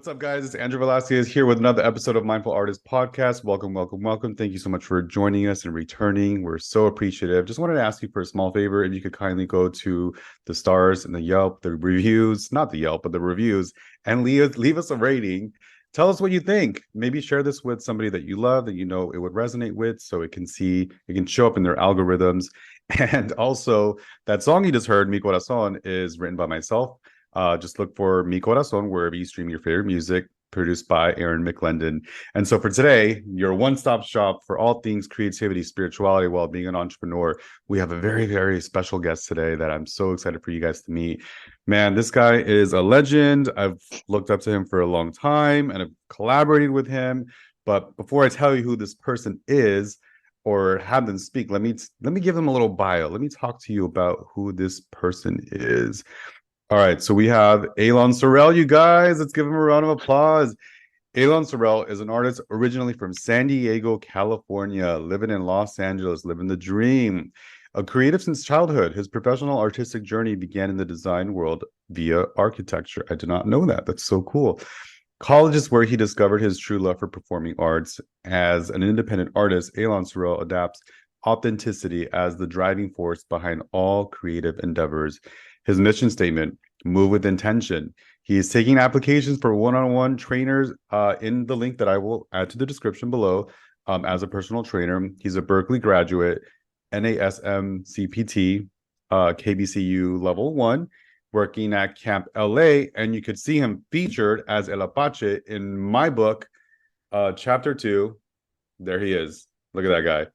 What's up, guys? It's Andrew Velasquez here with another episode of Mindful Artist Podcast. Welcome, welcome, welcome. Thank you so much for joining us and returning. We're so appreciative. Just wanted to ask you for a small favor. If you could kindly go to the stars and the Yelp, the reviews, not the Yelp, but the reviews, and leave us a rating. Tell us what you think. Maybe share this with somebody that you love, that you know it would resonate with, so it can show up in their algorithms. And also, that song you just heard, Mi Corazón, is written by myself. Just look for Mi Corazón wherever you stream your favorite music, produced by Aaron McClendon. And so for today, your one-stop shop for all things creativity, spirituality, while being an entrepreneur. We have a very, very special guest today that I'm so excited for you guys to meet. Man, this guy is a legend. I've looked up to him for a long time and I've collaborated with him. But before I tell you who this person is, or have them speak, let me give them a little bio. Let me talk to you about who this person is. All right, so we have Élansoreal, you guys. Let's give him a round of applause. Élansoreal is an artist originally from San Diego, California, living in Los Angeles, living the dream. A creative since childhood, his professional artistic journey began in the design world via architecture. I did not know that. That's so cool. College is where he discovered his true love for performing arts. As an independent artist, Élansoreal adapts authenticity as the driving force behind all creative endeavors. His mission statement, move with intention. He is taking applications for one-on-one trainers in the link that I will add to the description below as a personal trainer. He's a Berkeley graduate, NASM CPT, KBCU level 1, working at Camp LA. And you could see him featured as El Apache in my book, chapter 2. There he is. Look at that guy.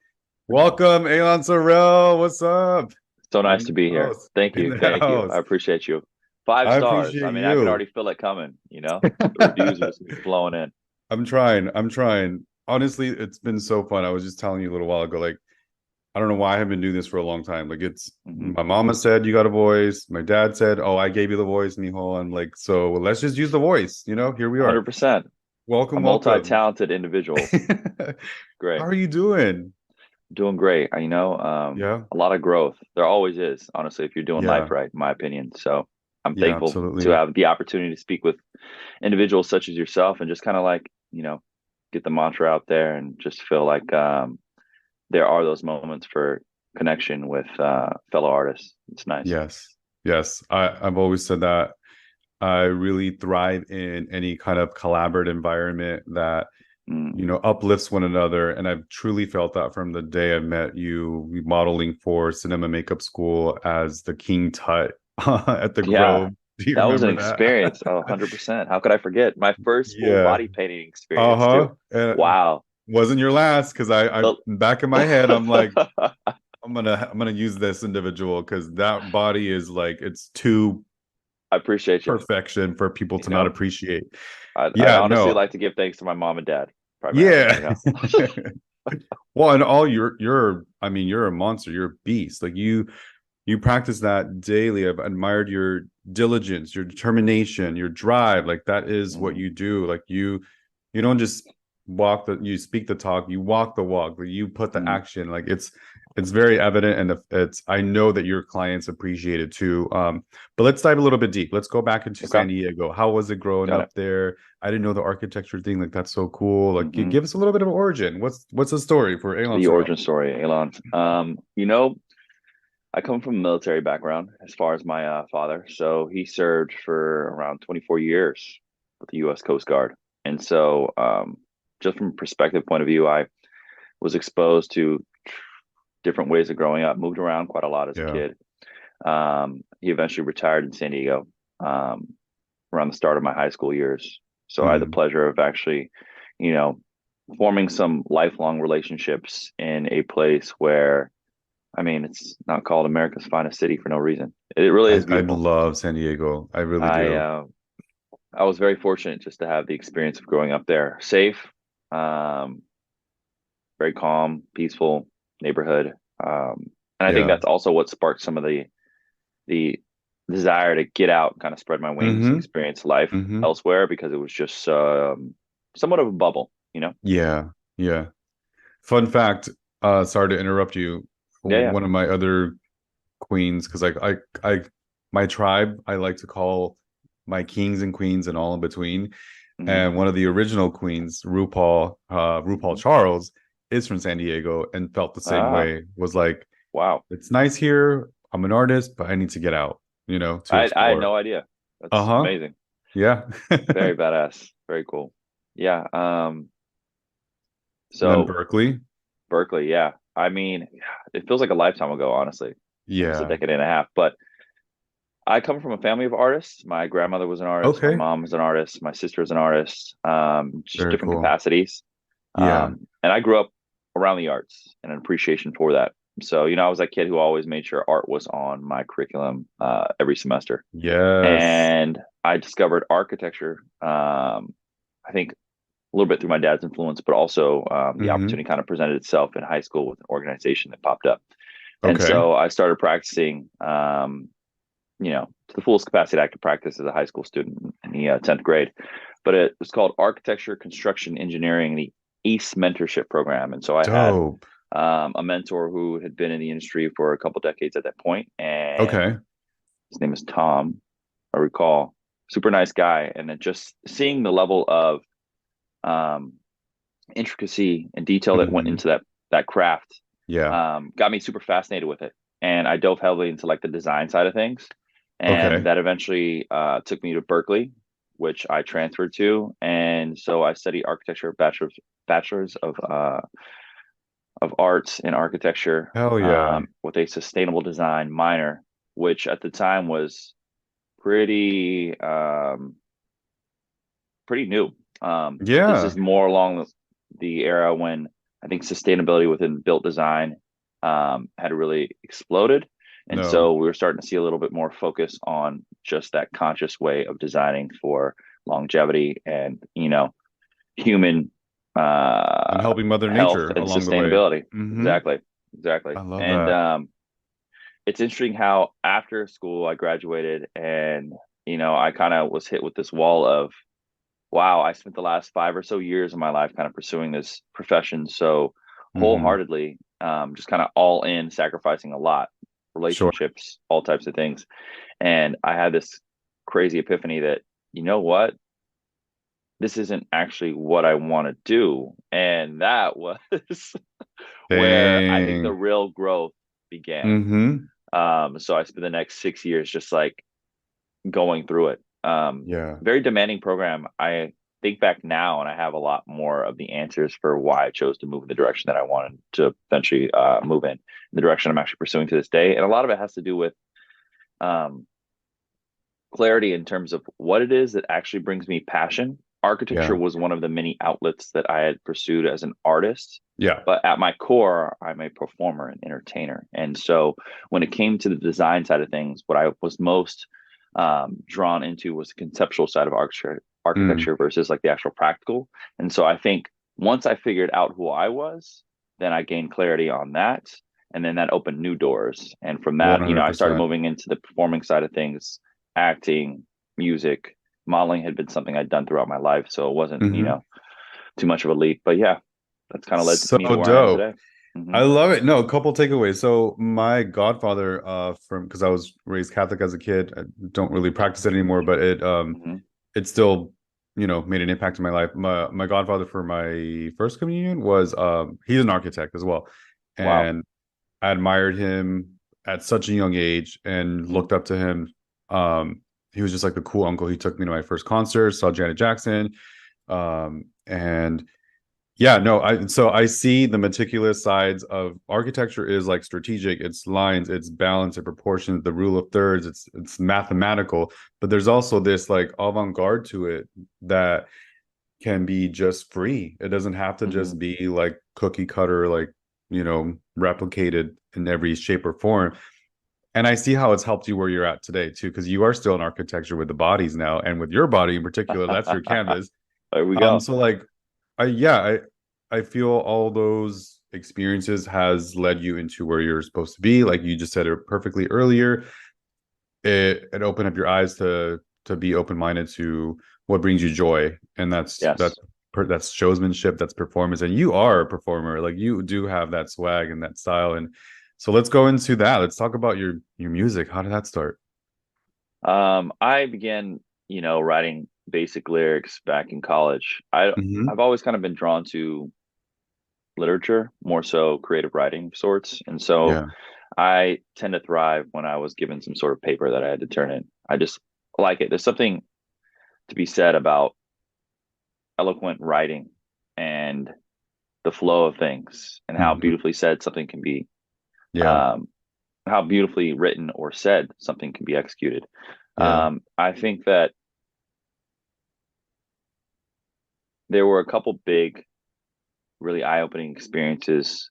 Welcome, Élansoreal. What's up? So nice to be here. Thank you. Thank you. I appreciate you. 5 stars. I mean, I can already feel it coming, The reviews are just flowing in. I'm trying. Honestly, it's been so fun. I was just telling you a little while ago, like, I don't know why I haven't been doing this for a long time. Like, it's my mama said you got a voice. My dad said, "Oh, I gave you the voice, mijo." I'm like, so let's just use the voice. Here we are. 100%. Welcome, a multi-talented individual. Great. How are you doing? Doing great. Yeah. A lot of growth. There always is, honestly, if you're doing life right, in my opinion. So I'm thankful absolutely. to have the opportunity to speak with individuals such as yourself and just kind of get the mantra out there and just feel like there are those moments for connection with fellow artists. It's nice. Yes. I've always said that I really thrive in any kind of collaborative environment that uplifts one another. And I've truly felt that from the day I met you modeling for Cinema Makeup School as the King Tut at the Grove. That was an experience. 100%. How could I forget? My first full body painting experience too. Wow. Wasn't your last, because I back in my head, I'm like, I'm gonna use this individual because that body is like, it's too I appreciate you. Perfection for people to not appreciate. I honestly like to give thanks to my mom and dad. Yeah. Well, and all you're a monster. You're a beast. Like you practice that daily. I've admired your diligence, your determination, your drive. Like that is what you do. Like you don't just you speak the talk, you walk the walk. Like you put the action. Like it's very evident, and I know that your clients appreciate it too. But let's dive a little bit deep. Let's go back into San Diego. How was it growing up there? I didn't know the architecture thing. Like that's so cool. Like give us a little bit of origin. What's the story for Elan? The origin story, Elan. I come from a military background as far as my father. So he served for around 24 years with the U.S. Coast Guard, and so just from a perspective point of view, I was exposed to different ways of growing up, moved around quite a lot as a kid. He eventually retired in San Diego around the start of my high school years. So I had the pleasure of actually, forming some lifelong relationships in a place where, it's not called America's finest city for no reason. It really is beautiful. I love San Diego. I really do. I was very fortunate just to have the experience of growing up there. Safe, very calm, peaceful neighborhood. And I think that's also what sparked some of the desire to get out and kind of spread my wings and experience life elsewhere, because it was just somewhat of a bubble, Yeah. Fun fact, sorry to interrupt you. One of my other queens, because I my tribe, I like to call my kings and queens and all in between, Hmm. And one of the original queens, RuPaul Hmm. Charles, is from San Diego and felt the same Ah, way. Was like, wow. it's nice here. I'm an artist, but I need to get out, to I had explore. no idea. That's Uh-huh. amazing. Yeah. Very badass. Very cool. Yeah. And then So Berkeley. Berkeley, yeah. I mean, it feels like a lifetime ago, honestly, almost a Yeah. decade and a half. But I come from a family of artists. My grandmother was an artist. My Okay. mom was an artist. My sister is an artist. Just Very different cool. capacities. Yeah. And I grew up around the arts and an appreciation for that. So, I was that kid who always made sure art was on my curriculum every semester. Yes. And I discovered architecture. I think a little bit through my dad's influence, but also the Hmm. opportunity kind of presented itself in high school with an organization that popped up. And Okay. so I started practicing, to the fullest capacity I could practice as a high school student in the 10th grade. But it was called Architecture, Construction, Engineering, the ACE mentorship program. And so I had Dope. a mentor who had been in the industry for a couple decades at that point, and Okay. his name is Tom, I recall. Super nice guy. And then just seeing the level of um, intricacy and detail that went Hmm. into that craft Yeah. got me super fascinated with it. And I dove heavily into like the design side of things, and Okay. that eventually took me to Berkeley, which I transferred to. And so I studied architecture, bachelor's of arts in architecture, Hell yeah. with a sustainable design minor, which at the time was pretty pretty new. This Yeah. is more along the era when I think sustainability within built design had really exploded. And No. so we were starting to see a little bit more focus on just that conscious way of designing for longevity and, human And helping Mother health Nature and along the way. sustainability. Hmm. Exactly. Exactly. I love And that. it's interesting how after school I graduated, and, I kind of was hit with this wall of, wow, I spent the last 5 or so years of my life kind of pursuing this profession so Hmm. wholeheartedly, just kind of all in, sacrificing a lot, Sure. relationships, all types of things. And I had this crazy epiphany that, you know what? This isn't actually what I want to do. And that was where I think the Dang. real growth began. Hmm. So I spent the next 6 years just like going through it. Yeah. Very demanding program. I think back now and I have a lot more of the answers for why I chose to move in the direction that I wanted to eventually move in the direction I'm actually pursuing to this day. And a lot of it has to do with um, clarity in terms of what it is that actually brings me passion. Architecture Yeah. was one of the many outlets that I had pursued as an artist. Yeah. But at my core, I'm a performer and entertainer. And so when it came to the design side of things, what I was most drawn into was the conceptual side of Mm. architecture versus like the actual practical. And so I think once I figured out who I was, then I gained clarity on that. And then that opened new doors. And from that, I started 100%. moving into the performing side of things, acting, music, modeling had been something I'd done throughout my life. So it wasn't, Hmm. too much of a leap. But yeah, that's kind of led So me to where I am dope. today. Hmm. I love it. No, a couple takeaways. So my godfather, from because I was raised Catholic as a kid, I don't really practice it anymore, but Hmm. it still, made an impact in my life. My godfather for my first communion was he's an architect as well. Wow. And I admired him at such a young age and Hmm. looked up to him. He was just like the cool uncle. He took me to my first concert, saw Janet Jackson. And yeah, no, I see the meticulous sides of architecture is like strategic, it's lines, it's balance, it's proportions, the rule of thirds, it's mathematical, but there's also this like avant-garde to it that can be just free. It doesn't have to Hmm. just be like cookie cutter, like, replicated in every shape or form. And I see how it's helped you where you're at today too, because you are still in architecture with the bodies now, and with your body in particular, that's your canvas. There we go. So like I feel all those experiences has led you into where you're supposed to be. Like you just said it perfectly earlier. It opened up your eyes to be open-minded to what brings you joy. And Yes. that's showsmanship, that's performance. And you are a performer. Like you do have that swag and that style. And so let's go into that. Let's talk about your music. How did that start? I began, writing basic lyrics back in college. Hmm. I've always kind of been drawn to literature, more so creative writing of sorts. And so Yeah. I tend to thrive when I was given some sort of paper that I had to turn in. I just like it. There's something to be said about eloquent writing and the flow of things and how Hmm. beautifully said something can be, Yeah. um, how beautifully written or said something can be executed. Yeah. I think that there were a couple big, really eye-opening experiences.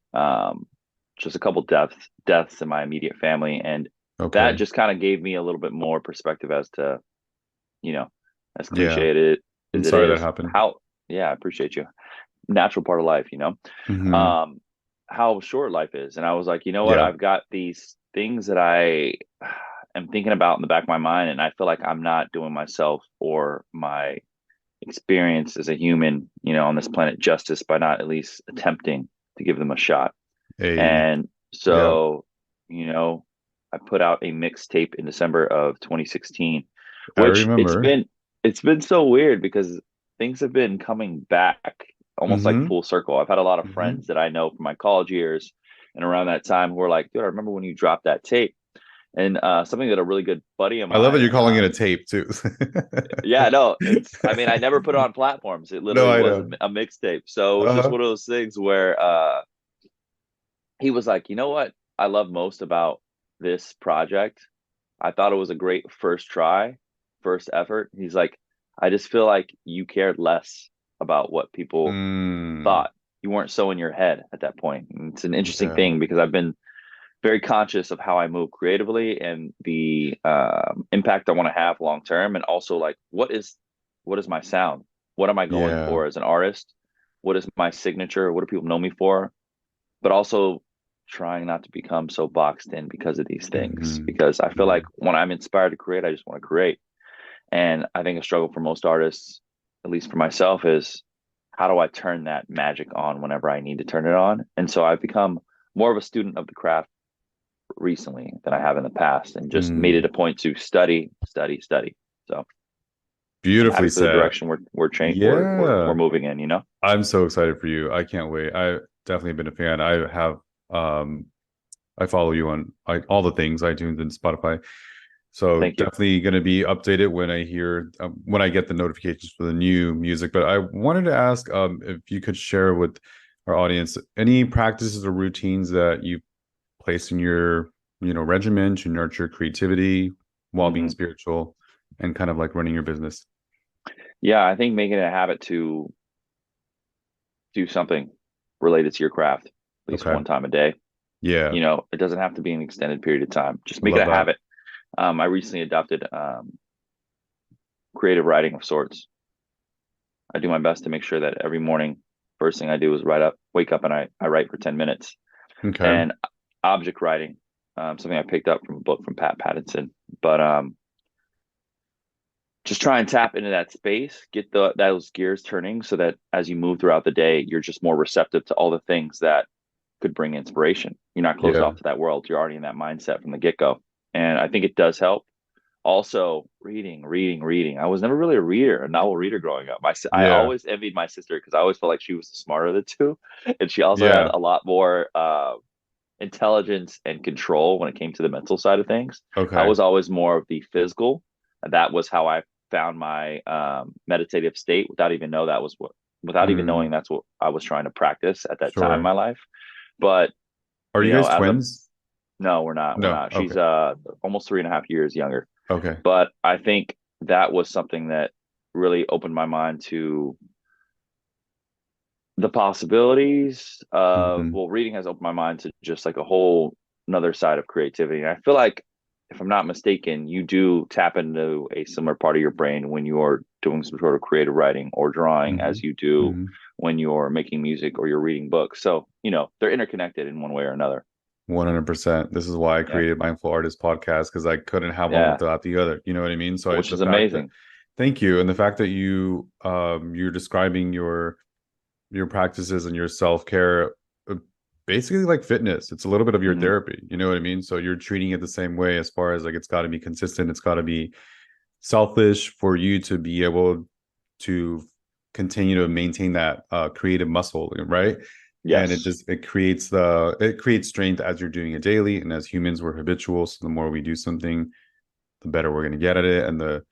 Just a couple deaths in my immediate family, and that Okay. just kind of gave me a little bit more perspective as to, you know, as Yeah. cliche it I'm as it sorry that is, happened. how, yeah, I appreciate you. Natural part of life, Hmm. um, how short life is. And I was like, you know what? Yeah. I've got these things that I am thinking about in the back of my mind, and I feel like I'm not doing myself or my experience as a human, on this planet justice by not at least attempting to give them a shot. A. And Yeah. so, I put out a mixtape in December of 2016, I which remember. it's been so weird because things have been coming back almost like Hmm. full circle. I've had a lot of Hmm. friends that I know from my college years and around that time who are like, dude, I remember when you dropped that tape. And something that a really good buddy of I love that mine, you're calling it a tape too. yeah, no, I mean, I never put it on platforms. It No, literally I was know. a mixtape. So it was just Uh-huh. one of those things where he was like, you know what I love most about this project? I thought it was a great first try, first effort. He's like, I just feel like you cared less about what people Mm, thought. You weren't so in your head at that point. And it's an interesting yeah. thing because I've been very conscious of how I move creatively and the impact I want to have long term, and also like what is my sound? What am I going Yeah. for as an artist? What is my signature? What do people know me for? But also trying not to become so boxed in because of these things. Hmm. Because I feel like Hmm. when I'm inspired to create, I just want to create. And I think a struggle for most artists, at least for myself, is how do I turn that magic on whenever I need to turn it on? And so I've become more of a student of the craft recently than I have in the past, and just made it Mm. a point to study, study, study. So I'm happy Beautifully for the said. direction we're Yeah. moving in. I'm so excited for you. I can't wait. I've definitely been a fan. Um I follow you on all the things, iTunes and Spotify. So Thank you. definitely going to be updated when I get the notifications for the new music. But I wanted to ask if you could share with our audience any practices or routines that you place in your regimen to nurture creativity while being Hmm. spiritual and kind of like running your business. Yeah, I think making it a habit to do something related to your craft at least Okay. one time a day. Yeah. It doesn't have to be an extended period of time. Just I make it love a that. habit. I recently adopted creative writing of sorts. I do my best to make sure that every morning, first thing I do is wake up, and I write for 10 minutes. Okay. And object writing, something I picked up from a book from Pat Pattinson. But just try and tap into that space, get those gears turning so that as you move throughout the day, you're just more receptive to all the things that could bring inspiration. You're not closed Yeah. off to that world. You're already in that mindset from the get-go. And I think it does help. Also, reading, reading, reading. I was never really a novel reader growing up. I Yeah. always envied my sister because I always felt like she was the smarter of the two, and she also had Yeah. a lot more intelligence and control when it came to the mental side of things. I Okay. was always more of the physical. That was how I found my meditative state without even knowing Mm, that's what I was trying to practice at that time in sure. my life. But Are you guys as a twins? no, we're not. We're No. not. She's Okay. almost 3.5 years younger. Okay. But I think that was something that really opened my mind to the possibilities of, Hmm. well, reading has opened my mind to just like a whole another side of creativity. And I feel like, if I'm not mistaken, you do tap into a similar part of your brain when you're doing some sort of creative writing or drawing Hmm. as you do Hmm. when you're making music or you're reading books. So they're interconnected in one way or another. 100%. This is why I Yeah. created Mindful Artist podcast because I couldn't have one Yeah. without the other. You know what I mean? So Which the is fact that amazing. thank you. And the fact that you're describing your practices and your self-care basically like fitness. It's a little bit of your Hmm. therapy. You know what I mean? So you're treating it the same way as far as like it's got to be consistent, it's got to be selfish for you to be able to continue to maintain that creative muscle, right? And Yes. it creates strength as you're doing it daily. And as humans, we're habitual. So the more we do something, the better we're going to get at it, and the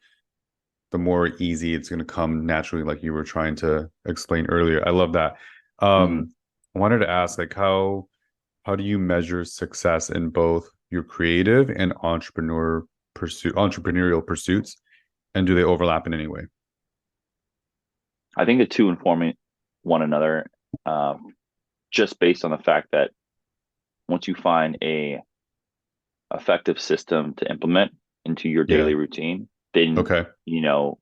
more easy it's going to come naturally, like you were trying to explain earlier. I love that. Hmm. I wanted to ask, like, how do you measure success in both your creative and entrepreneurial pursuits, and do they overlap in any way? I think the two inform one another, just based on the fact that once you find a effective system to implement into your Yeah. daily routine, then Okay.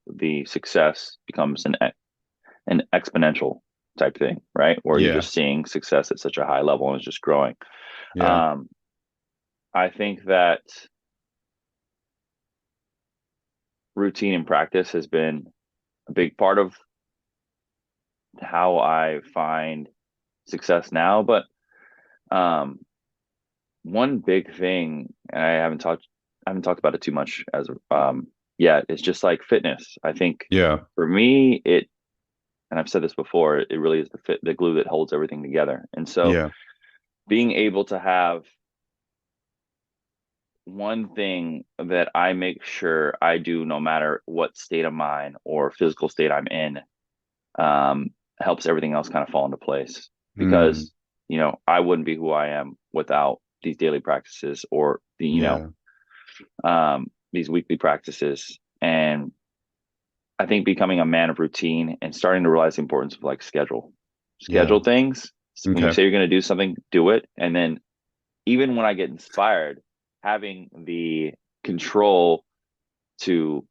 the success becomes an exponential type thing, right? Where you're Yeah. just seeing success at such a high level and it's just growing. Yeah. Um, I think that routine and practice has been a big part of how I find success now. But um, one big thing, and I haven't talked about it too much as yet. It's just like fitness. I think Yeah. for me, and I've said this before, it really is the glue that holds everything together. And so Yeah. being able to have one thing that I make sure I do no matter what state of mind or physical state I'm in, um, helps everything else kind of fall into place. Mm, Because, I wouldn't be who I am without these daily practices or yeah. these weekly practices. And I think becoming a man of routine and starting to realize the importance of like schedule Yeah. things. When you Okay. say you're going to do something, do it. And then even when I get inspired, having the control to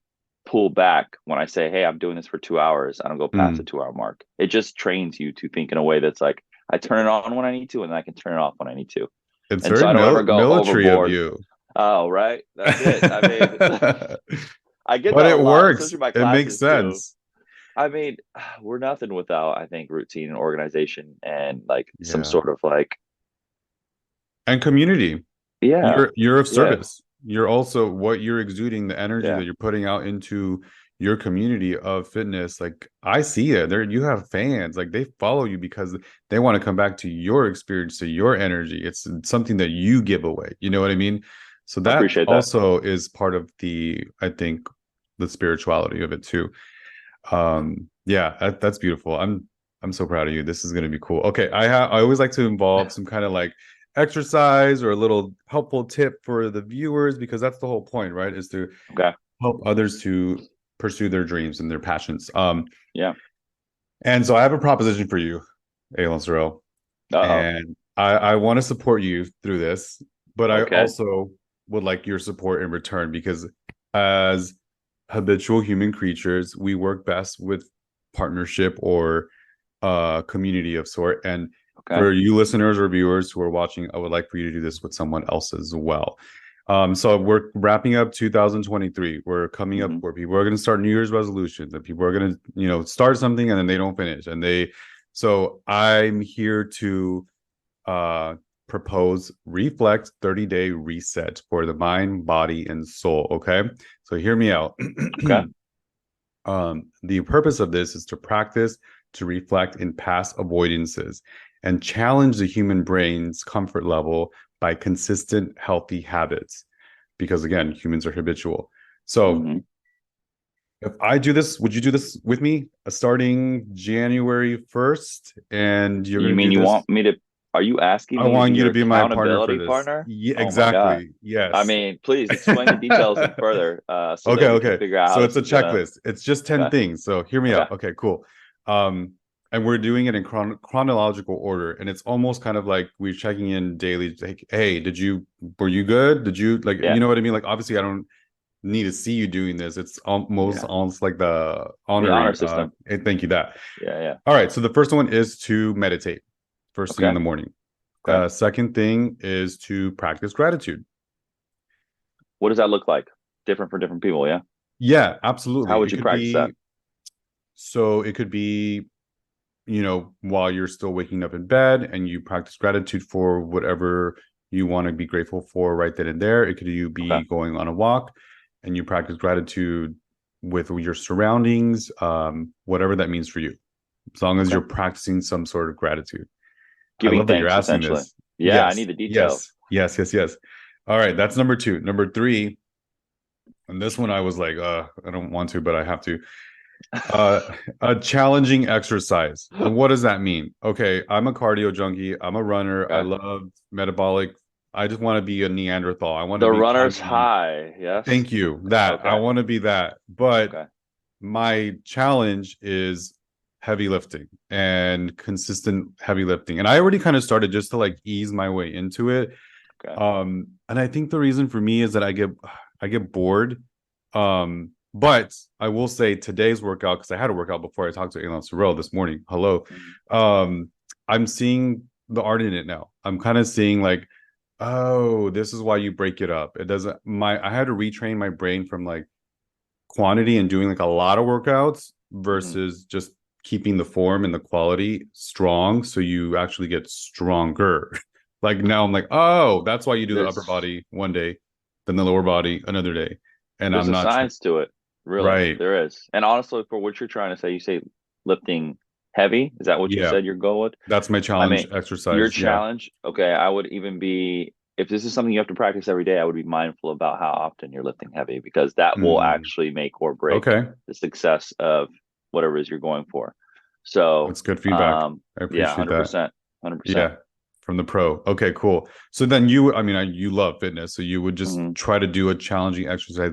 pull back when I say, hey, I'm doing this for 2 hours, I don't go past the Mm. 2 hour mark. It just trains you to think in a way that's like, I turn it on when I need to, and then I can turn it off when I need to. It's And so very I don't ever go military of overboard. you. Oh, right. That's it. I mean, But I get that a it lot, especially works. my It makes classes too. sense. I mean, we're nothing without, I think, routine and organization and like some Yeah. sort of like, And community. yeah, You're of yes, service. You're also what you're exuding, the energy yeah, that you're putting out into your community of fitness. Like I see it. There you have fans. Like they follow you because they want to come back to your experience, to your energy. It's something that you give away. You know what I mean? So I that appreciate that. also is part of I think, the spirituality of it too. Yeah, that's beautiful. I'm so proud of you. This is going to be cool. Okay, I always like to involve some kind of like exercise or a little helpful tip for the viewers, because that's the whole point, right? Is to Okay. help others to pursue their dreams and their passions. Yeah. And so I have a proposition for you, Élansoreal, Uh-oh. and I want to support you through this, but I Okay. also would like your support in return, because as habitual human creatures, we work best with partnership or community of sort. And Okay. for you listeners or viewers who are watching, I would like for you to do this with someone else as well. So we're wrapping up 2023. We're coming up Hmm. where people are going to start New Year's resolutions, and people are going to, start something and then they don't finish. So I'm here to uh propose reflect 30-day reset for the mind, body, and soul. Okay. So hear me out. Okay. The purpose of this is to practice to reflect in past avoidances and challenge the human brain's comfort level by consistent, healthy habits. Because again, humans are habitual. So Hmm. if I do this, would you do this with me starting January 1st? And you're You going to mean do you this. want me to, are you asking I me to be want you your to be my partner for accountability this. partner? Yeah, Oh my God. exactly. I Yes. mean, please explain the details and further, so Okay, that we can okay. figure out how So this it's a is gonna, checklist. It's just 10 okay. things. So hear me Okay. out. Okay, cool. Um, and we're doing it in chronological order. And it's almost kind of like we're checking in daily. Like, hey, were you good? Did you like, Yeah. you know what I mean? Like, obviously, I don't need to see you doing this. It's Yeah. almost like the The honor honorary. system. Hey, thank you, that. Yeah. Yeah. All right. So the first one is to meditate first thing in Okay. the morning. Okay. Second thing is to practice gratitude. What does that look like? Different for different people. Yeah. Yeah, How absolutely. would you practice that? It could be, while you're still waking up in bed and you practice gratitude for whatever you want to be grateful for right then and there. It could you Okay. be going on a walk and you practice gratitude, with your surroundings, whatever that means for you, as long as Okay. you're practicing some sort of gratitude. I Giving love that you're thanks, asking essentially. this. Yeah, I Yes, need the details. yes, yes, yes, yes. All right, that's number two. Number three, and this one I was like, I don't want to, but I have to. Uh, a challenging exercise. And what does that mean? Okay, I'm a cardio junkie. I'm a runner. I Okay. love metabolic. I just want to be a Neanderthal. I want to The be runner's constantly. high. Yes. Thank you. That I Okay. want to be that. But Okay. my challenge is heavy lifting and consistent heavy lifting. And I already kind of started just to like ease my way into it. Okay. And I think the reason for me is that I get bored. But I will say today's workout, because I had a workout before I talked to Élansoreal this morning. Hello. Mhm. I'm seeing the art in it now. I'm kind of seeing like, oh, this is why you break it up. It doesn't I had to retrain my brain from like quantity and doing like a lot of workouts Mhm. versus just keeping the form and the quality strong so you actually get stronger. Like now I'm like, oh, that's why you do the upper There's body one day, then the lower body another day. And there's I'm a not science to it, really. right. There is. And honestly, for what you're trying to say, you say lifting heavy. Is that what you Yeah. said your goal with? That's my I challenge mean, your exercise. Yeah. challenge, okay, I would even be, if this is something you have to practice every day, I would be mindful about how often you're lifting heavy because that will Mm, actually make or break okay. the success of whatever it is you're going for. So, That's good feedback. I yeah, appreciate that. 100%, 100%. Yeah. From the pro. Okay, cool. So then I mean, you love fitness. So you would just Hmm. try to do a challenging exercise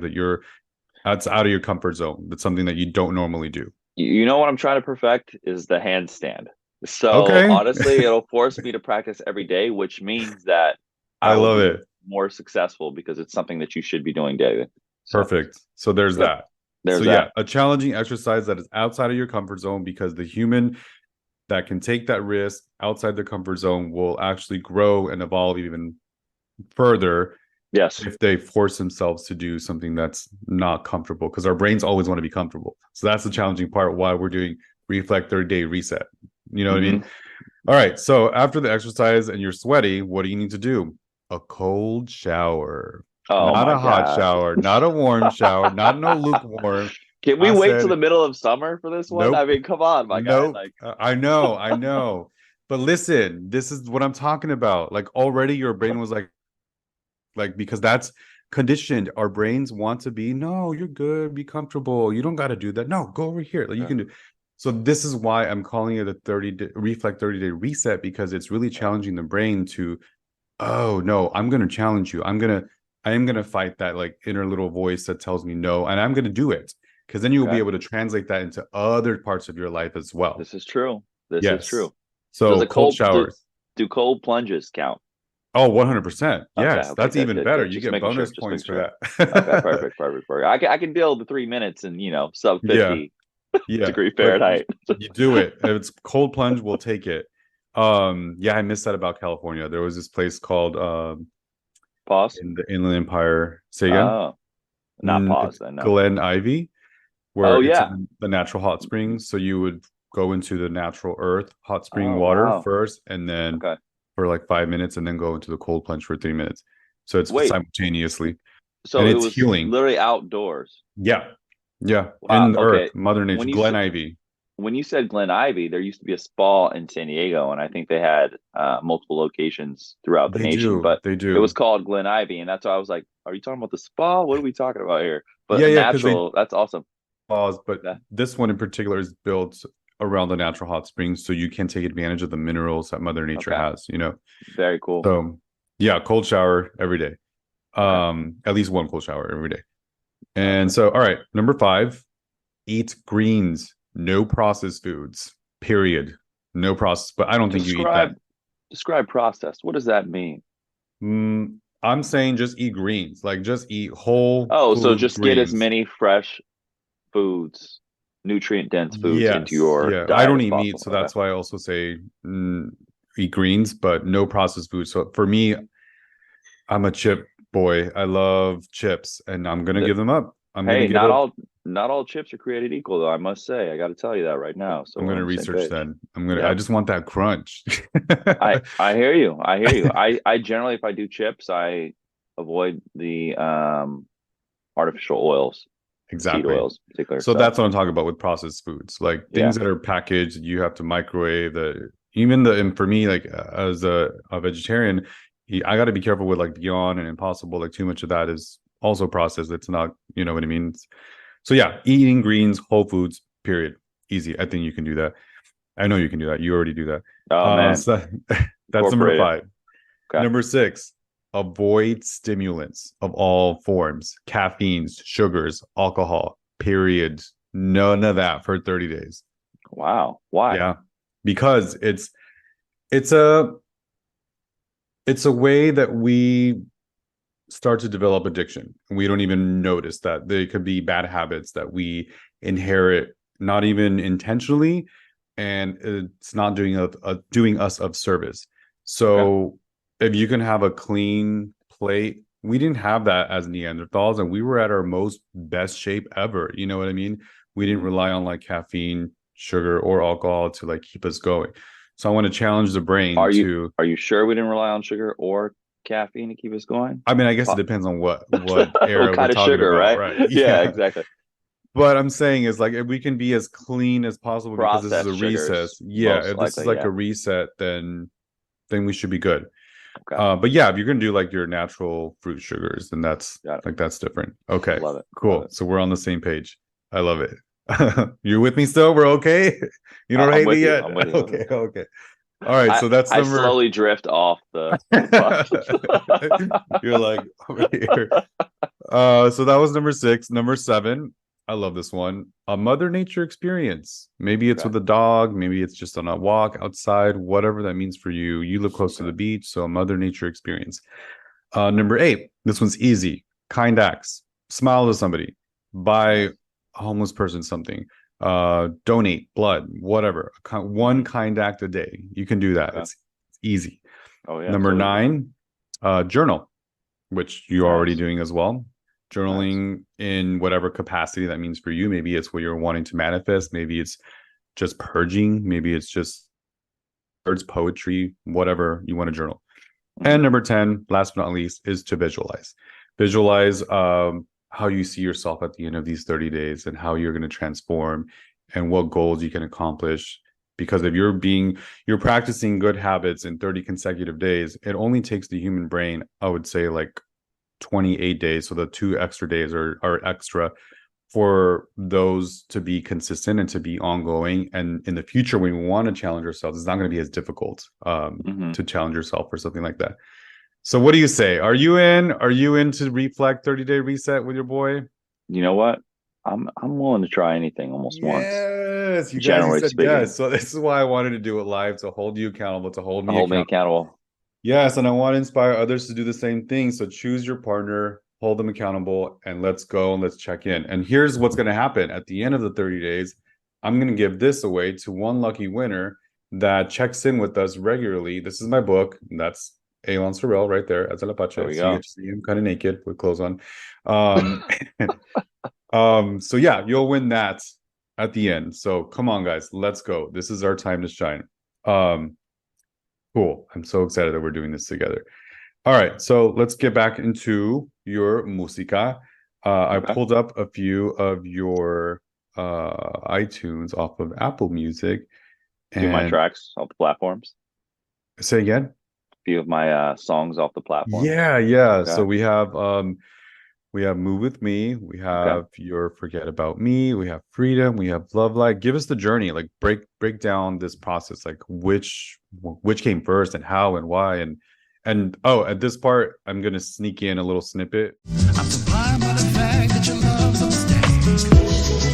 that's out of your comfort zone. That's something that you don't normally do. You know what I'm trying to perfect is the handstand. So Okay. honestly, it'll force me to practice every day, which means that I I will love be it. more successful because it's something that you should be doing daily. So Perfect. So there's yep, that. So there's yeah, that. a challenging exercise that is outside of your comfort zone because the human that can take that risk outside the comfort zone will actually grow and evolve even further Yes. if they force themselves to do something that's not comfortable because our brains always want to be comfortable. So that's the challenging part why we're doing reflect 30-day reset. You know what I mean? Hmm. All right. So after the exercise and you're sweaty, what do you need to do? A cold shower, Oh not my a hot gosh. shower, not a warm shower, not no lukewarm. Can we I wait till said, the middle of summer for this one? I nope, mean, come on, my guy. nope. Like, I know. But listen, this is what I'm talking about. Like already your brain was like because that's conditioned. Our brains want to be, no, you're good, be comfortable. You don't got to do that. No, go over here. Like you okay, can do. So this is why I'm calling it a 30-day reflect 30-day reset because it's really yeah, challenging the brain to, oh no, I'm gonna challenge you. I am gonna fight that like inner little voice that tells me no, and I'm gonna do it. Because then you will be okay. able to translate that into other parts of your life as well. This is true. This is Yes. true. Does So a cold cold showers. do cold plunges count? Oh, 100%. Okay, Yes. okay, That's good, even good, better. good. You Just get making sure, bonus just points making for sure. Okay, that. perfect, perfect, perfect. I can deal with the 3 minutes and sub Yeah. 50 Yeah. degree But Fahrenheit. you do it. If it's cold plunge, we'll take it. Yeah, I missed that about California. There was this place called Pause. in the Inland Empire. Say again? Oh, not pause It's then. No. Glen Ivy, where Oh it's yeah. in the natural hot springs. So you would go into the natural earth hot spring Oh water wow. first, and then Okay. for like 5 minutes, and then go into the cold plunge for 3 minutes. So it's Wait. simultaneously, and So it it's was healing. literally outdoors. Yeah, yeah, Wow. in the earth, Okay. Mother Nature, When you Glen said Ivy. when you said Glen Ivy, there used to be a spa in San Diego, and I think they had multiple locations throughout the They nation. do, But they it was do. called Glen Ivy, and that's why I was like, "Are you talking about the spa? What are we talking about here?" Yeah, But yeah, because they natural, that's awesome. pause, but Yeah. this one in particular is built around the natural hot springs, so you can take advantage of the minerals that Mother Nature Okay. has. Very cool. So yeah, cold shower every day. Okay. At least one cold shower every day. And Okay. so, all right, number five, eat greens, no processed foods, period. No processed, but I don't think you eat that. Describe describe processed. What does that mean? I'm saying just eat greens, like just eat whole Oh, so food just get as greens. many fresh foods, nutrient dense foods into Yes, your yeah. I diet don't as eat meat, possible. so Okay. that's why I also say eat greens, but no processed food. So for me, I'm a chip boy. I love chips, and I'm gonna The, give them up. I'm gonna hey, get a not all chips are created equal, though. I must say, I got to tell you that right now. So I'm we're gonna on the same research page. that. I Yep. just want that crunch. I hear you. I hear you. I generally, if I do chips, I avoid the artificial oils. seed Exactly. oils in particular. So So that's what I'm talking about with processed foods, like yeah. things that are packaged. You have to microwave the even the and for me, like as a vegetarian, I got to be careful with like Beyond and Impossible. Like too much of that is also processed. It's not, you know what I mean. So yeah, eating greens, whole foods. Period. Easy. I think you can do that. I know you can do that. You already do that. Oh man, So that's number incorporate it. 5. Okay. Number 6, avoid stimulants of all forms, caffeines, sugars, alcohol, period. None of that for 30 days. Wow. Why? Yeah. Because it's a it's a way that we start to develop addiction. We don't even notice that they could be bad habits that we inherit, not even intentionally, and it's not doing us of service. Okay. So if you can have a clean plate, we didn't have that as Neanderthals, and we were at our most best shape ever. You know what I mean? We didn't rely on like caffeine, sugar, or alcohol to like keep us going. So I want to challenge the brain Are you to. are you sure we didn't rely on sugar or caffeine to keep us going? I mean, I guess it Po- depends on what what era we're kind of talking sugar, about, right? right? Yeah, Yeah. exactly. But I'm saying is like if we can be as clean as possible because this is a Processed recess. sugars, Yeah, most if this is likely. like Yeah. a reset, then we should be good. Okay. But yeah, if you're gonna do like your natural fruit sugars, then Got it. that's different. Okay, Love it. Love cool. it. So we're on the same page. I love it. You're with me still? We're okay? You don't I'm hate me with you. yet? I'm with you. I'm with Okay, you. okay. All right, I so that's I number. slowly drift off the bus. You're like over here. So that was number 6. Number 7, I love this one. A Mother Nature experience. Maybe it's Okay. with a dog, maybe it's just on a walk outside, whatever that means for you. You live close to the Okay. beach, so a Mother Nature experience. Number 8, this one's easy. Kind acts. Smile to somebody. Buy a Nice. homeless person something. Donate blood, whatever. One kind act a day. You can do that. Okay. It's easy. Oh yeah, Number so easy. 9, journal, which you're already Nice. doing as well. Nice. Journaling in whatever capacity that means for you. Maybe it's what you're wanting to manifest. Maybe it's just purging. Maybe it's just words, poetry, whatever you want to journal. And Hmm. number 10, last but not least, is to visualize. Visualize how you see yourself at the end of these 30 days and how you're going to transform and what goals you can accomplish. Because if you're practicing good habits in 30 consecutive days, it only takes the human brain, I would say, like 28 days. So the 2 extra days are extra for those to be consistent and to be ongoing. And in the future, when we want to challenge ourselves, it's not going to be as difficult Hmm. to challenge yourself or something like that. So what do you say? Are you in? Are you in to reflect 30-day reset with your boy? You know what? I'm willing to try anything almost once, Yes, you guys, you generally said speaking. yes. So this is why I wanted to do it live to hold you accountable, to hold me Hold me accountable. accountable. Yes, and I want to inspire others to do the same thing. So choose your partner, hold them accountable, and let's go and let's check in. And here's what's going to happen at the end of the 30 days. I'm going to give this away to one lucky winner that checks in with us regularly. This is my book. That's Élansoreal right there as an There Apache. we So you go. get to see him kind of naked with clothes on. Um, so yeah, you'll win that at the end. So come on, guys, let's go. This is our time to shine. Um, cool. I'm so excited that we're doing this together. All right, so let's get back into your música. I Okay. pulled up a few of your iTunes off of Apple Music, Few of my and tracks off the platforms. say again. Few of my songs off the platforms. Yeah, yeah. So Okay. we have Move With Me, we Okay. have Your Forget About Me, we have Freedom, we have Love Light. Give us the journey, like break down this process, like which came first and how and why and oh, at this part, I'm gonna sneak in a little snippet. I'm so blind by the fact that your love's a mistake.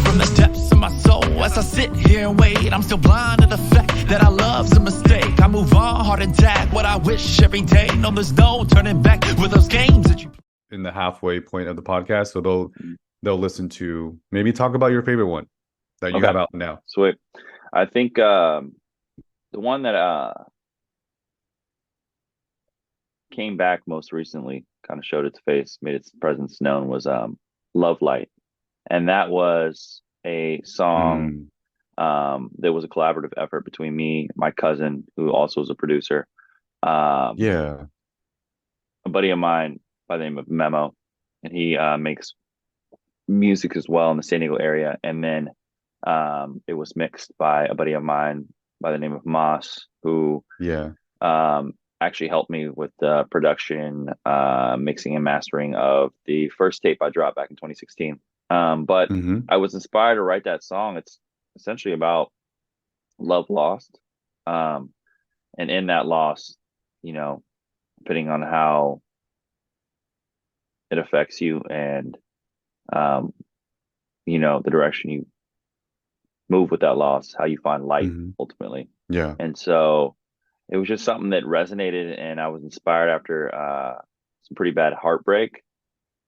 From the depths of my soul, as I sit here and wait, I'm still blind to the fact that our love's a mistake. I move on, heart attack, what I wish every day. No, there's no turning back with those games that you. In the halfway point of the podcast, so they'll listen to maybe talk about your favorite one that you Okay. have out now. Sweet. I think the one that came back most recently, kind of showed its face, made its presence known, was Love Light. And that was a song Mm. There was a collaborative effort between me, my cousin, who also is a producer, Yeah. a buddy of mine by the name of Memo, and he makes music as well in the San Diego area. And then it was mixed by a buddy of mine by the name of Moss, who Yeah. actually helped me with the production, mixing and mastering of the first tape I dropped back in 2016. But Mm-hmm. I was inspired to write that song. It's essentially about love lost. And in that loss, you know, depending on how it affects you and, the direction you move with that loss, how you find light Mm-hmm. ultimately. Yeah. And so it was just something that resonated, and I was inspired after some pretty bad heartbreak.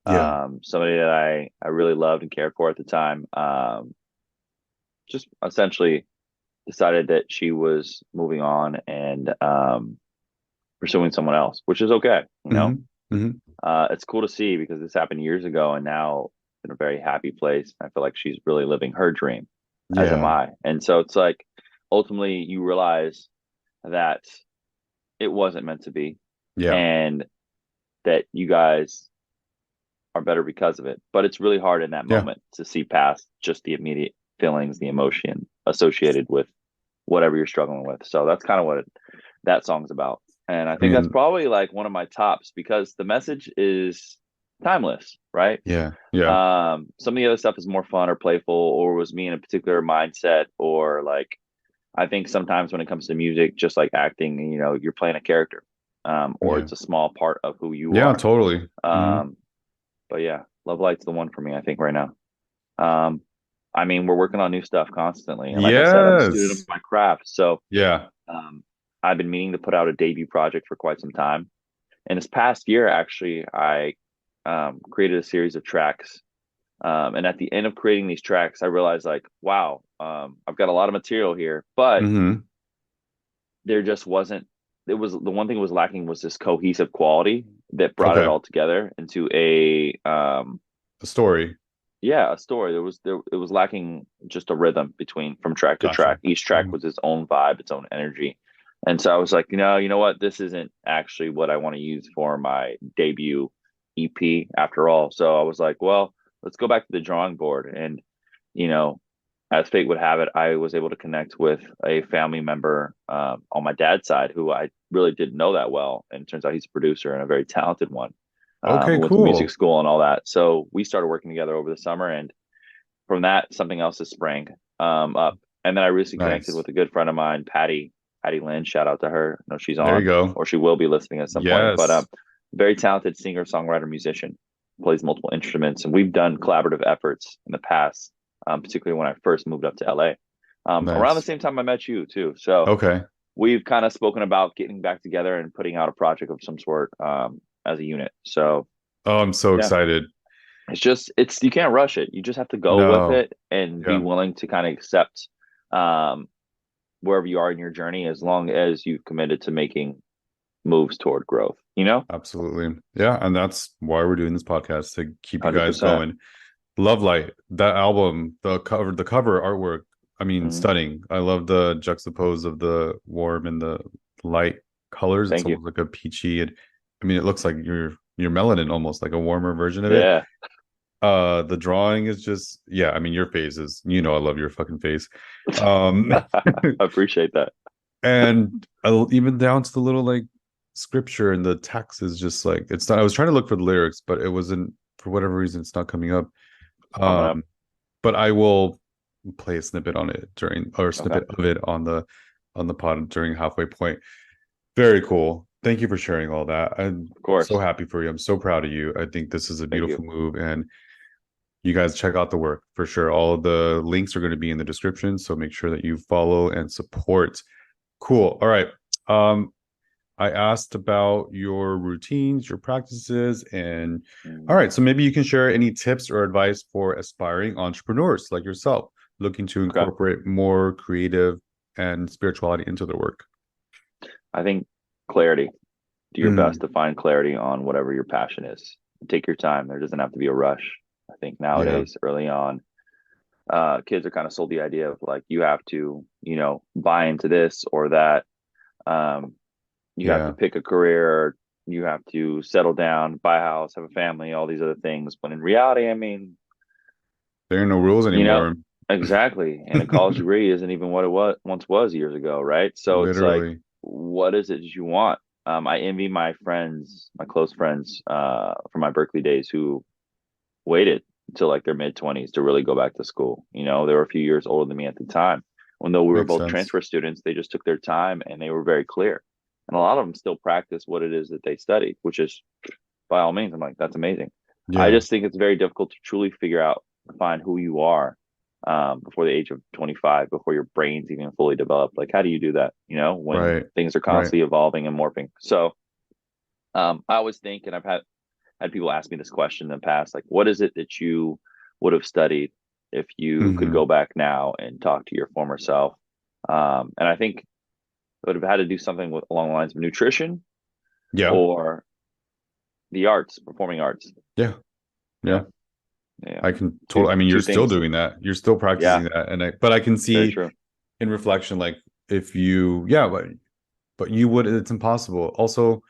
Yeah. Somebody that I really loved and cared for at the time, just essentially decided that she was moving on and pursuing someone else, which is okay. Mm-hmm. Mm-hmm. It's cool to see because this happened years ago, and now in a very happy place. I feel like she's really living her dream, as am Yeah. I. And so it's like ultimately you realize that it wasn't meant to be, Yeah. and that you guys are better because of it. But it's really hard in that Yeah. moment to see past just the immediate feelings, the emotion associated with whatever you're struggling with. So that's kind of what that song's about. And I I think that's mean, probably like one of my tops because the message is timeless, right? yeah. Yeah. Some of the other stuff is more fun or playful, or was me in a particular mindset, or like I think sometimes when it comes to music, just like acting, you're playing a character, or Yeah. it's a small part of who you Yeah, are. totally. Mm-hmm. But yeah, Love Light's the one for me, I think, right now. Um, I mean, we're working on new stuff constantly. And like I said, I'm a student of Yes. my craft. So Yeah. um, I've been meaning to put out a debut project for quite some time. And this past year, actually, I created a series of tracks. And at the end of creating these tracks, I realized, like, wow, I've got a lot of material here, but Mm-hmm. there just wasn't. It was the one thing was lacking was this cohesive quality that brought it Okay. all together into a A story. yeah, a story. It was lacking just a rhythm between from track to Gotcha. track. Each track Mhm. was its own vibe, its own energy. And so I was like, you know what? This isn't actually what I want to use for my debut EP after all. So I was like, well, let's go back to the drawing board. And, you know, as fate would have it, I was able to connect with a family member on my dad's side who I really didn't know that well. And it turns out he's a producer and a very talented one, Okay, who went to music cool. school and all that. So we started working together over the summer, and from that, something else has sprang up. And then I recently connected Nice. with a good friend of mine, Patty Lynn. Shout out to her. I know she's There you on, go. or she will be listening at some point. But Yes. very talented singer, songwriter, musician, plays multiple instruments, and we've done collaborative efforts in the past, particularly when I first moved up to LA. Around the Nice. same time I met you too. So Okay. we've kind of spoken about getting back together and putting out a project of some sort as a unit. So Oh, I'm so yeah, excited. it's you can't rush it. You just have to go with No. it and be Yeah, willing to kind of accept um, wherever you are in your journey, as long as you've committed to making moves toward growth. absolutely. Yeah, and that's why we're doing this podcast to keep you guys 100%. going. Love Light, that album, the cover artwork, I mean, Hmm. stunning. I love the juxtapose of the warm and the light colors. It's Thank you. almost like a peachy and I mean it looks like your melanin almost like a warmer version of it. Yeah, The drawing is just yeah, I mean your face is I love your fucking face. I appreciate that. And even down to the little like scripture and the text is just like it's not. I was trying to look for the lyrics, but it wasn't for whatever reason. It's not coming up. Coming up. Um, but I will play a snippet on it during or a Okay. snippet of it on the pod during halfway point. Very cool. Thank you for sharing all that. I'm Of so course. happy for you. I'm so proud of you. I think this is a Thank you. beautiful move, and you guys check out the work for sure. All of the links are going to be in the description, so make sure that you follow and support. Cool. All right. Um, I asked about your routines, your practices, and all Mm. right. So maybe you can share any tips or advice for aspiring entrepreneurs like yourself looking to Okay. incorporate more creative and spirituality into their work. I think clarity. Do your best Mm, to find clarity on whatever your passion is. Take your time. There doesn't have to be a rush. I think yeah. nowadays, early on, kids are kind of sold the idea of like you have to, buy into this or that. Um, you have to Yeah. pick a career, you have to settle down, buy a house, have a family, all these other things. But in reality, I mean, There ain't no rules you know, anymore. exactly. And a college degree isn't even what it once was years ago, right? So it's like, Literally. what is it that you want? I envy my friends, my close friends, from my Berkeley days who waited until like their mid 20s to really go back to school. They were a few years older than me at the time. When though we were Makes both sense. transfer students, they just took their time and they were very clear. And a lot of them still practice what it is that they studied, which is by all means, I'm like, that's amazing. I Yeah. just think it's very difficult to truly figure out, find who you are before the age of 25, before your brain's even fully developed. Like, how do you do that? When Right. things are Right. constantly evolving and morphing. So I always think, and I've had people ask me this question in the past, like, what is it that you would have studied if you could Hmm. go back now and talk to your former self? And I think it would have had to do something along the lines of nutrition Yeah. or the arts, performing arts. Yeah. Yeah, Yeah. yeah. I can Two totally, I mean, you're two still things. doing that. You're still Yeah, practicing that. But I can very see true. in reflection, like if you, yeah, but you would, it's impossible. Also,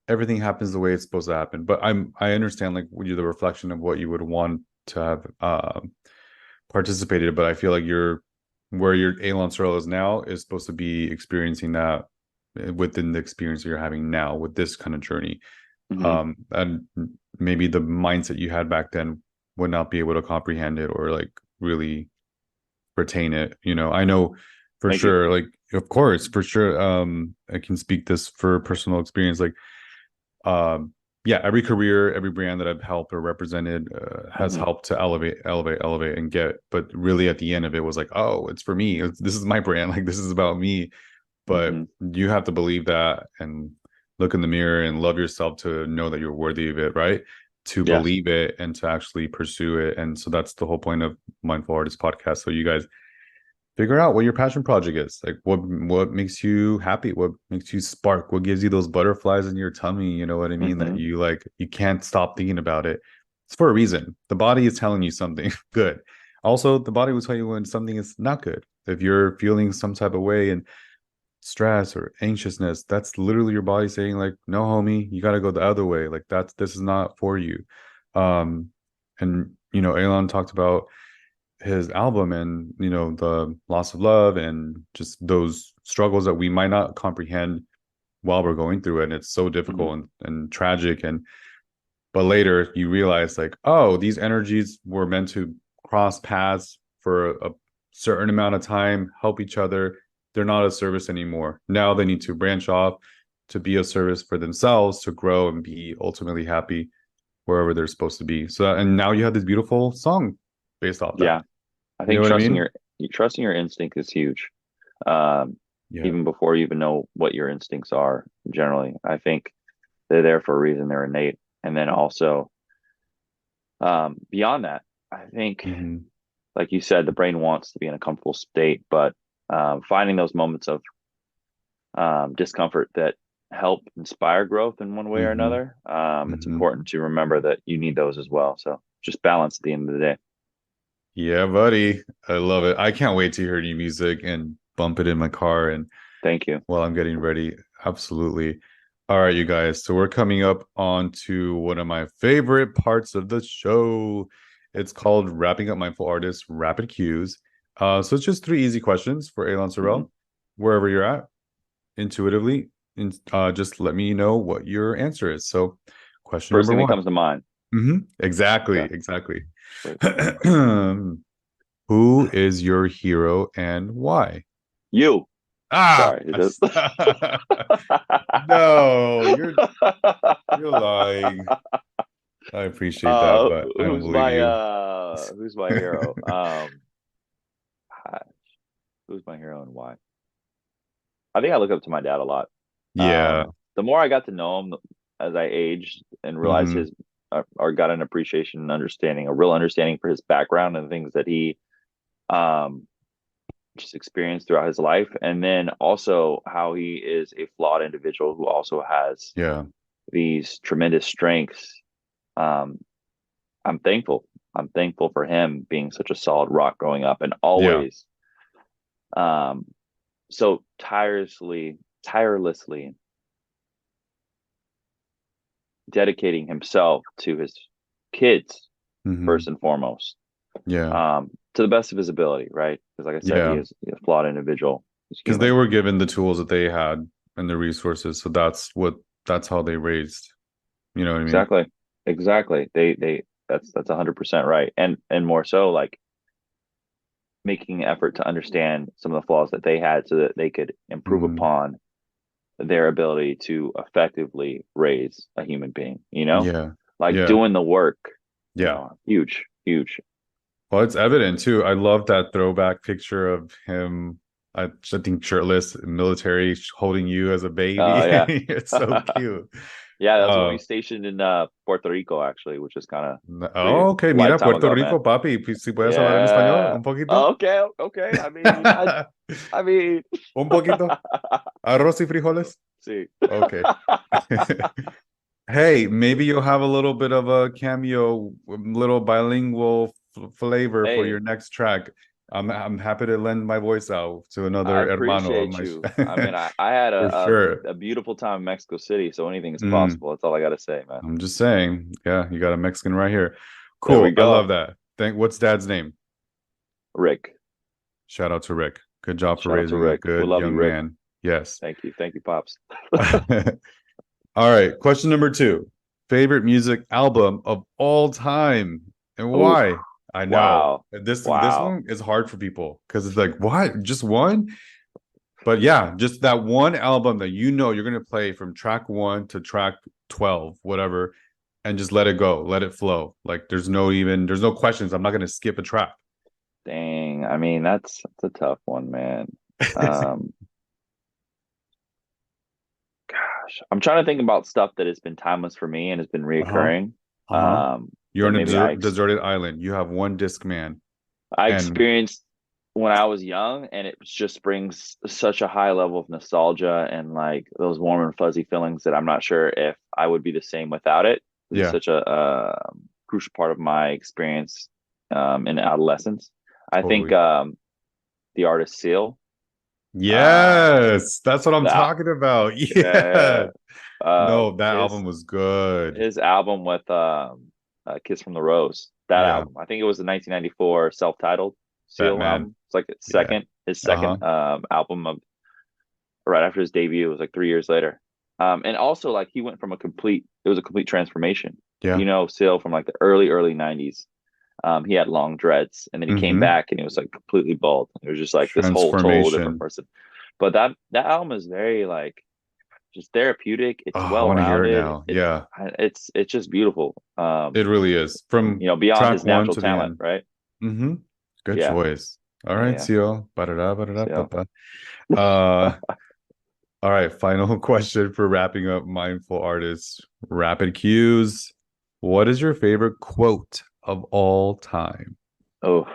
everything happens the way it's supposed to happen. But I understand like the reflection of what you would want to have participated. But I feel like where your Élansoreal is now is supposed to be experiencing that within the experience you're having now with this kind of journey. Hmm. And maybe the mindset you had back then would not be able to comprehend it or like really retain it. I know for Thank you. sure, like of course, for sure. I can speak this for personal experience. Like, yeah, every career, every brand that I've helped or represented has Hmm. helped to elevate, and get. But really, at the end of it, was like, oh, it's for me. This is my brand. Like this is about me. But Hmm. you have to believe that and look in the mirror and love yourself to know that you're worthy of it, right? To Yes. believe it and to actually pursue it. And so that's the whole point of Mindful Artist podcast. So you guys figure out what your passion project is. Like what makes you happy, what makes you spark, what gives you those butterflies in your tummy, you know what I mean? That Hmm. you like you can't stop thinking about it. It's for a reason. The body is telling you something good. Also, the body will tell you when something is not good. If you're feeling some type of way and stress or anxiousness, that's literally your body saying like, no homie, you got to go the other way. Like this is not for you. um and Elan talked about his album and the loss of love and just those struggles that we might not comprehend while we're going through it, and it's so Hmm. difficult and tragic. And but later you realize like, oh, these energies were meant to cross paths for a certain amount of time, help each other. They're not a service anymore. Now they need to branch off to be a service for themselves, to grow and be ultimately happy wherever they're supposed to be. So, and now you have this beautiful song based off that. Yeah, I You know think what I mean? trusting your instinct is huge. Um, Yeah. Even before you even know what your instincts are. Generally, I think they're there for a reason. They're innate, and then also beyond that, I think, Hmm. like you said, the brain wants to be in a comfortable state, but finding those moments of discomfort that help inspire growth in one way or Hmm. another. It's Hmm. important to remember that you need those as well. So just balance at the end of the day. Yeah, buddy. I love it. I can't wait to hear new music and bump it in my car and Thank you. while I'm getting ready. Absolutely. All right, you guys. So we're coming up on to one of my favorite parts of the show. It's called Wrapping Up Mindful Artists Rapid Cues. So it's just three easy questions for Elon Hmm. Sorrell, wherever you're at, intuitively. Just let me know what your answer is. So, question First number thing that one. comes to mind. Exactly, Okay. exactly. Great. Who is your hero and why? You. Ah, Sorry. It does. no, you're lying. I appreciate that, but I don't believe you. Who's my hero? Gosh, who's my hero and why? I think I look up to my dad a lot. Yeah. The more I got to know him as I aged and realized Hmm. his, or got an appreciation and understanding, a real understanding for his background and the things that he um, just experienced throughout his life, and then also how he is a flawed individual who also has Yeah. these tremendous strengths. Um, I'm thankful. I'm thankful for him being such a solid rock growing up and Yeah. always so tirelessly dedicating himself to his kids first and foremost, Yeah. to the best of his ability, right? Because like I said, Yeah. he's a flawed individual. He's Because they human. were given the tools that they had and the resources. So that's how they raised. You know what I mean? Exactly. They that's 100% right. And more so, like, making an effort to understand some of the flaws that they had so that they could improve Mhm. upon their ability to effectively raise a human being, Yeah. like Yeah. doing the work, Yeah. huge. Well, it's evident too. I love that throwback picture of him, I think shirtless, military, holding you as a baby. Yeah. It's so cute. Yeah, that was when we Uh, stationed in Puerto Rico, actually, which is kind of pretty oh, ok, mira, lifetime Puerto ago, man. Rico, papi. Si puedes hablar en español, Yeah. un poquito. Okay. I mean, Un poquito. Arroz y frijoles. see. Okay. Hey, maybe you'll have a little bit of a cameo, little bilingual flavor for Hey, your next track. I'm happy to lend my voice out to I another hermano of appreciate my you. I mean, I had for sure. a beautiful time in Mexico City, so anything is Mm, possible. That's all I got to say, man. I'm just saying. Yeah, you got a Mexican right here. There we Cool. I love go. that. What's dad's name? Rick. Shout out to Rick. Good job for Shout out to raising a Rick. We good love you, young Rick. man. Yes. Thank you. Thank you, Pops. All right. Question number 2. Favorite music album of all time and Oh, why? I know wow. this Wow. one is hard for people because it's like, what? Just one? But yeah, just that one album that you're gonna play from track 1 to track 12, whatever, and just let it go, let it flow. Like there's no questions. I'm not gonna skip a track. Dang. I mean, that's a tough one, man. Um, Gosh, I'm trying to think about stuff that has been timeless for me and has been Uh-huh. reoccurring. Uh-huh. You're That on a maybe deserted island. You have one disc man. I And experienced when I was young, and it just brings such a high level of nostalgia and like those warm and fuzzy feelings that I'm not sure if I would be the same without it. It's yeah, such a crucial part of my experience in adolescence. I think totally. the artist Seal, uh, Yes, that's what I'm that talking about. yeah, Yeah. No, that his album was good. his album with Kiss from the Rose. That Yeah, album, I think it was the 1994 self-titled Seal Batman. album. It's like Yeah. his Uh-huh. second album of right after his debut. It was like 3 years later. And also like he went from it was a complete transformation. Yeah. Seal from like the early 90s. He had long dreads, and then he came Mm-hmm. back and he was like completely bald. It was just like this whole total different Transformation. person. But that album is very like just therapeutic. Oh, It's I well want to hear it rounded. now. Yeah, It's just beautiful. it really is. From Beyond track his one natural to the talent, end. right? Mm-hmm. Good Yeah, choice. All right, yeah. Seal. Ba-da-da, ba-da-da, So ba-ba. Uh, all right, final question for wrapping up Mindful Artists. Rapid cues. What is your favorite quote of all time? oh, all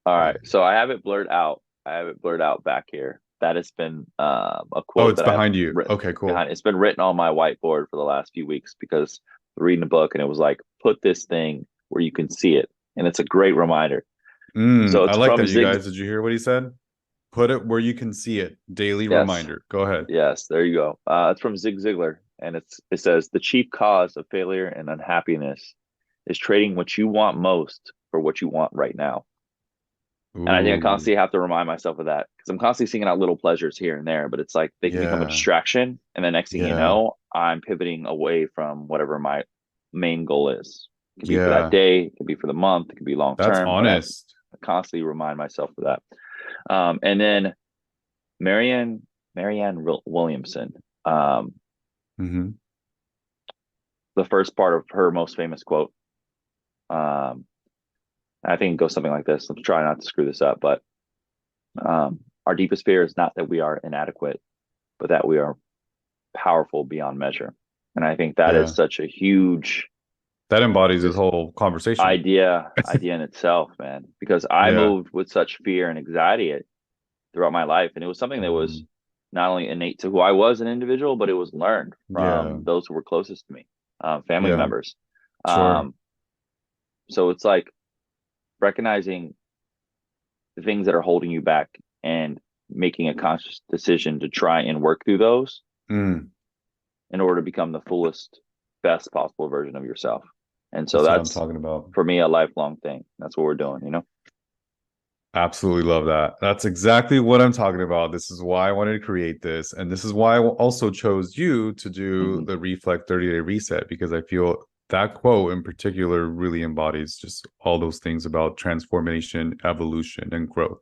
Yeah. right. So I have it blurred out. I have it blurred out back here. That has been a Oh, quote it's that I have behind you. written Okay, cool. behind. It's been written on my whiteboard for the last few weeks because reading a book and it was like, put this thing where you can see it, and it's a great reminder. So I it's like from that, you Zig. guys. Did you hear what he said? Put it where you can see it. Daily Yes, reminder. Go ahead. yes. There you go. It's from Zig Ziglar, and it says the chief cause of failure and unhappiness is trading what you want most for what you want right now. And I think I Ooh, constantly have to remind myself of that because I'm constantly seeking out little pleasures here and there, but it's like they can become a yeah, distraction. And the next thing you yeah, know, I'm pivoting away from whatever my main goal is. It could be for that yeah. day, it could be for the month, it could be long That's term, but I have to honest. constantly remind myself of that. And then Marianne Williamson, Mm-hmm. the first part of her most famous quote, um, I think it goes something like this. I'm trying not to screw this up, but our deepest fear is not that we are inadequate, but that we are powerful beyond measure. And I think that Yeah, is such a huge that embodies this just whole conversation. idea in itself, man. Because I Yeah. moved with such fear and anxiety throughout my life, and it was something that was Mhm. not only innate to who I was an individual, but it was learned Yeah, from those who were closest to me, family yeah, members. sure. Um, so it's like recognizing the things that are holding you back and making a conscious decision to try and work through those in order to become the fullest, best possible version of yourself. And so that's what I'm talking about. For me, a lifelong thing. That's what we're doing, Absolutely love that. That's exactly what I'm talking about. This is why I wanted to create this. And this is why I also chose you to do the Reflect 30-day reset, because I feel that quote in particular really embodies just all those things about transformation, evolution, and growth.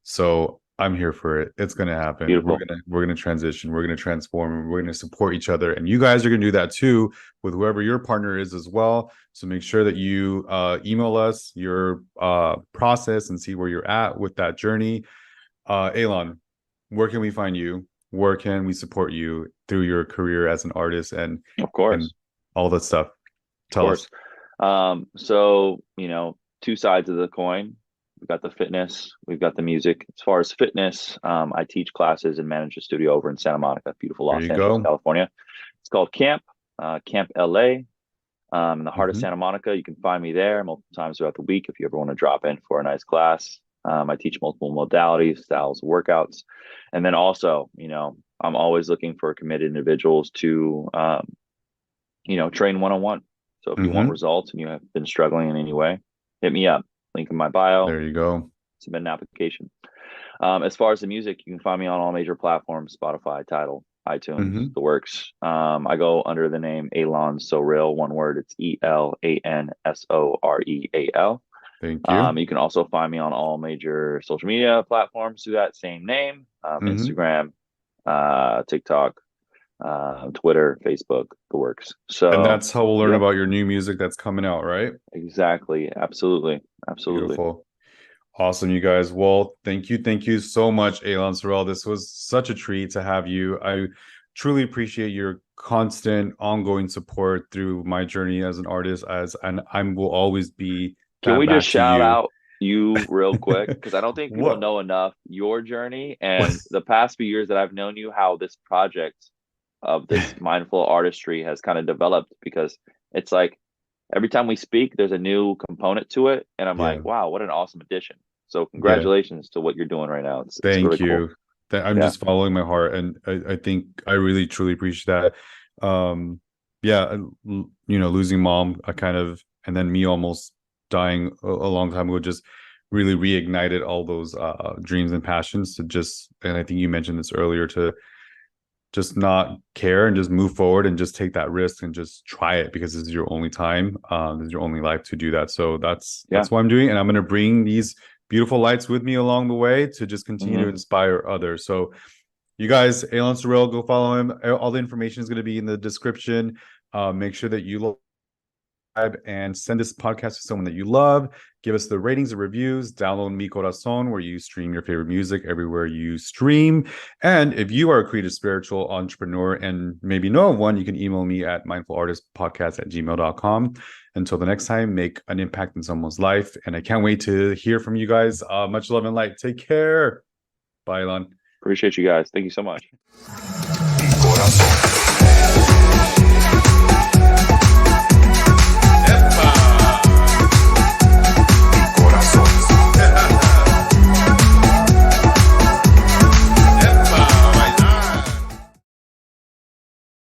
So I'm here for it. It's going to happen. Beautiful. We're going to transition. We're going to transform. We're going to support each other. And you guys are going to do that too with whoever your partner is as well. So make sure that you email us your process and see where you're at with that journey. Elan, where can we find you? Where can we support you through your career as an artist and of course and all that stuff? Tell us. So, two sides of the coin. We've got the fitness, we've got the music. As far as fitness, I teach classes and manage a studio over in Santa Monica, beautiful Los Angeles, California. It's called Camp LA, in the heart of Santa Monica. You can find me there multiple times throughout the week if you ever want to drop in for a nice class. I teach multiple modalities, styles of workouts. And then also, I'm always looking for committed individuals to, train one-on-one. So if you want results and you have been struggling in any way, hit me up. Link in my bio. There you go. Submit an application. As far as the music, you can find me on all major platforms: Spotify, Tidal, iTunes, the works. I go under the name Élansoreal, one word. It's Elansoreal. Thank you. You can also find me on all major social media platforms through that same name: Instagram, TikTok, Twitter, Facebook, the works. So, and that's how we'll learn about your new music that's coming out, right? Exactly. Absolutely. Beautiful. Awesome, you guys. Well, thank you so much, Élansoreal. This was such a treat to have you. I truly appreciate your constant, ongoing support through my journey as an artist. And I will always be. Can we just shout out you real quick? Because I don't think people know enough your journey and the past few years that I've known you, how this project of this mindful artistry has kind of developed, because it's like every time we speak there's a new component to it, and I'm like, wow, what an awesome addition. So congratulations to what you're doing right now. It's Thank really you. Cool. I'm just following my heart, and I think I really truly appreciate that. Losing mom, and then me almost dying a long time ago just really reignited all those dreams and passions and I think you mentioned this earlier, to just not care and just move forward and just take that risk and just try it, because this is your only time. This is your only life to do that. So that's what I'm doing. And I'm going to bring these beautiful lights with me along the way to just continue to inspire others. So you guys, Élansoreal, go follow him. All the information is going to be in the description. Make sure that you and send this podcast to someone that you love. Give us the ratings and reviews. Download Mi Corazon, where you stream your favorite music everywhere you stream. And if you are a creative spiritual entrepreneur and maybe know one, you can email me at mindfulartistpodcast@gmail.com. Until the next time, make an impact in someone's life. And I can't wait to hear from you guys. Much love and light. Take care. Bye, Elan. Appreciate you guys. Thank you so much.